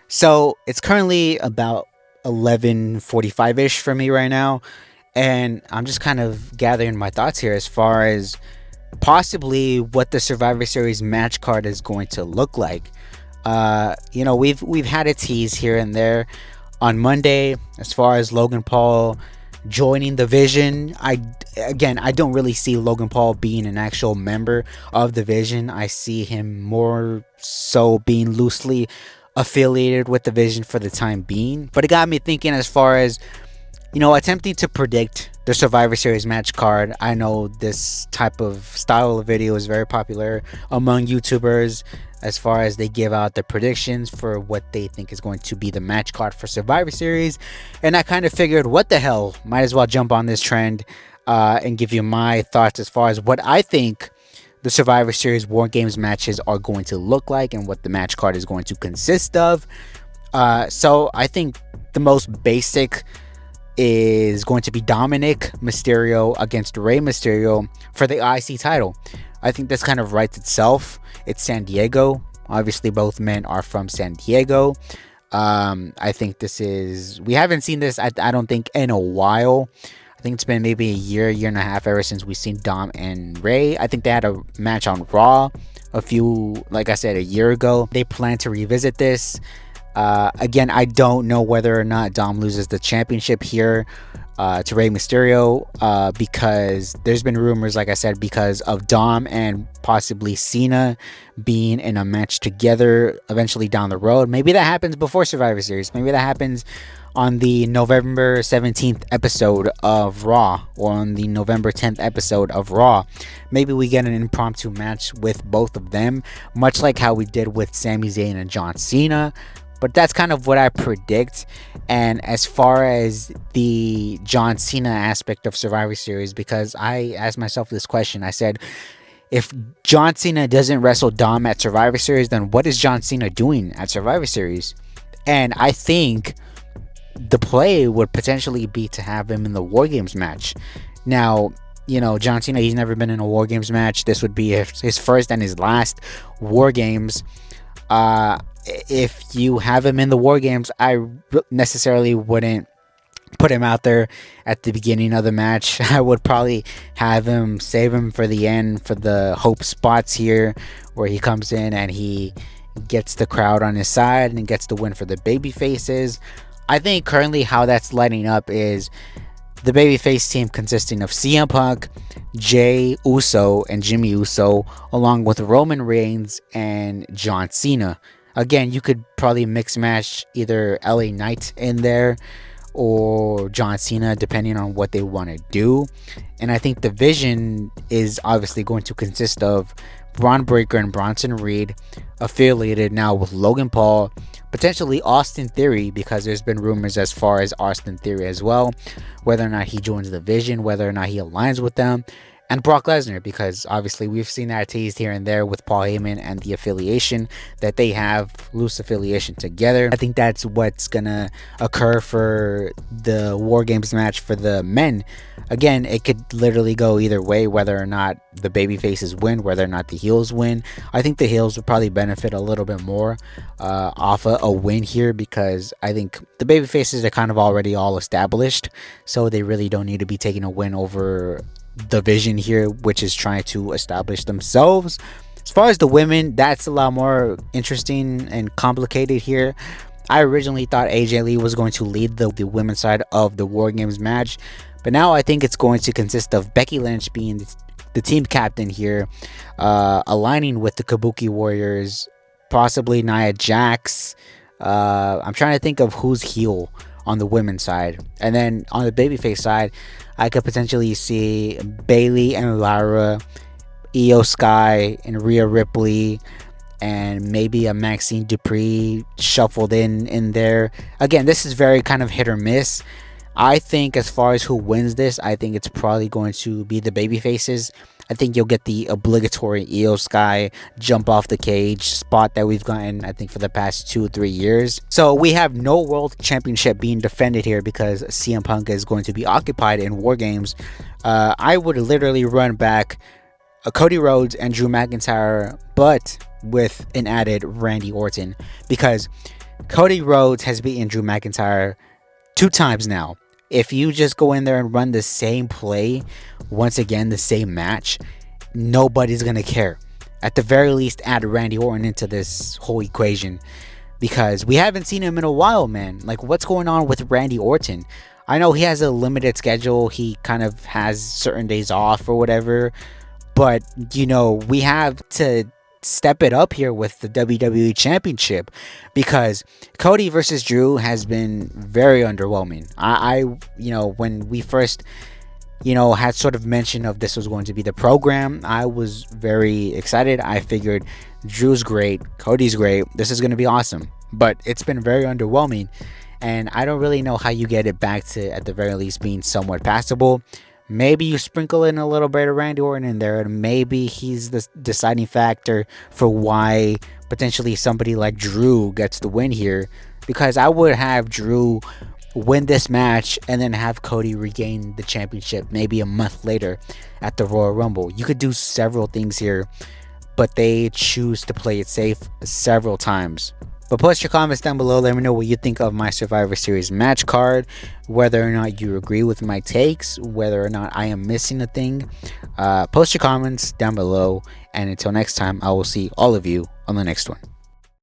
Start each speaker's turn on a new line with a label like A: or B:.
A: So it's currently about 11:45 ish for me right now, and I'm just kind of gathering my thoughts here as far as possibly what the Survivor Series match card is going to look like. We've had a tease here and there on Monday as far as Logan Paul joining the Vision. I don't really see Logan Paul being an actual member of the Vision. I see him more so being loosely affiliated with the Vision for the time being. But it got me thinking as far as attempting to predict the Survivor Series match card. I know this type of style of video is very popular among YouTubers as far as they give out the predictions for what they think is going to be the match card for Survivor Series. And I kind of figured, what the hell, might as well jump on this trend and give you my thoughts as far as what I think the Survivor Series War Games matches are going to look like and what the match card is going to consist of. So I think the most basic is going to be Dominic Mysterio against Rey Mysterio for the IC title. I think this kind of writes itself. It's San Diego. Obviously, both men are from San Diego. I think we haven't seen this, I don't think, in a while. I think it's been maybe a year and a half ever since we've seen Dom and Rey. I think they had a match on Raw like I said, a year ago. They plan to revisit this. Again, I don't know whether or not Dom loses the championship here to Rey Mysterio because there's been rumors, like I said, because of Dom and possibly Cena being in a match together eventually down the road. Maybe that happens before Survivor Series. Maybe that happens on the November 17th episode of Raw or on the November 10th episode of Raw. Maybe we get an impromptu match with both of them, much like how we did with Sami Zayn and John Cena. But that's kind of what I predict. And as far as the John Cena aspect of Survivor Series, because I asked myself this question, I said, if John Cena doesn't wrestle Dom at Survivor Series, then what is John Cena doing at Survivor Series? And I think the play would potentially be to have him in the War Games match. Now, John Cena, he's never been in a War Games match. This would be his first and his last War Games. If you have him in the War Games, I necessarily wouldn't put him out there at the beginning of the match. I would probably save him for the end, for the hope spots here, where he comes in and he gets the crowd on his side and gets the win for the baby faces. I think currently how that's lining up is the babyface team consisting of CM Punk, Jey Uso, and Jimmy Uso, along with Roman Reigns and John Cena. Again, you could probably mix match either LA Knight in there or John Cena, depending on what they want to do. And I think the Vision is obviously going to consist of Braun Breaker and Bronson Reed, affiliated now with Logan Paul, potentially Austin Theory, because there's been rumors as far as Austin Theory as well, whether or not he joins the Vision, whether or not he aligns with them, and Brock Lesnar, because obviously we've seen that teased here and there with Paul Heyman and the affiliation that they have, loose affiliation together. I think that's what's gonna occur for the War Games match for the men. Again, it could literally go either way, whether or not the baby faces win, whether or not the heels win. I think the heels would probably benefit a little bit more off a win here, because I think the baby faces are kind of already all established, so they really don't need to be taking a win over the Vision here, which is trying to establish themselves. As far as the women, that's a lot more interesting and complicated here. I originally thought AJ Lee was going to lead the women's side of the War Games match, but now I think it's going to consist of Becky Lynch being the team captain here, aligning with the Kabuki Warriors, possibly Nia Jax. I'm trying to think of who's heel on the women's side. And then on the babyface side, I could potentially see Bayley and Lara, Io Sky and Rhea Ripley, and maybe a Maxine Dupree shuffled in there. Again, this is very kind of hit or miss. I think as far as who wins this, I think it's probably going to be the baby faces. I think you'll get the obligatory Io Sky jump off the cage spot that we've gotten, I think, for the past 2-3 years. So we have no world championship being defended here because CM Punk is going to be occupied in War Games. I would literally run back Cody Rhodes and Drew McIntyre, but with an added Randy Orton, because Cody Rhodes has beaten Drew McIntyre 2 times now. If you just go in there and run the same play, once again, the same match, nobody's going to care. At the very least, add Randy Orton into this whole equation because we haven't seen him in a while, man. Like, what's going on with Randy Orton? I know he has a limited schedule. He kind of has certain days off or whatever. But, we have to step it up here with the WWE Championship because Cody versus Drew has been very underwhelming. When we first, had sort of mention of this was going to be the program, I was very excited. I figured Drew's great, Cody's great, this is going to be awesome. But it's been very underwhelming, and I don't really know how you get it back to, at the very least, being somewhat passable. Maybe you sprinkle in a little bit of Randy Orton in there, and maybe he's the deciding factor for why potentially somebody like Drew gets the win here. Because I would have Drew win this match and then have Cody regain the championship maybe a month later at the Royal Rumble. You could do several things here, but they choose to play it safe several times. But post your comments down below. Let me know what you think of my Survivor Series match card, whether or not you agree with my takes, whether or not I am missing a thing. Post your comments down below, and until next time, I will see all of you on the next one.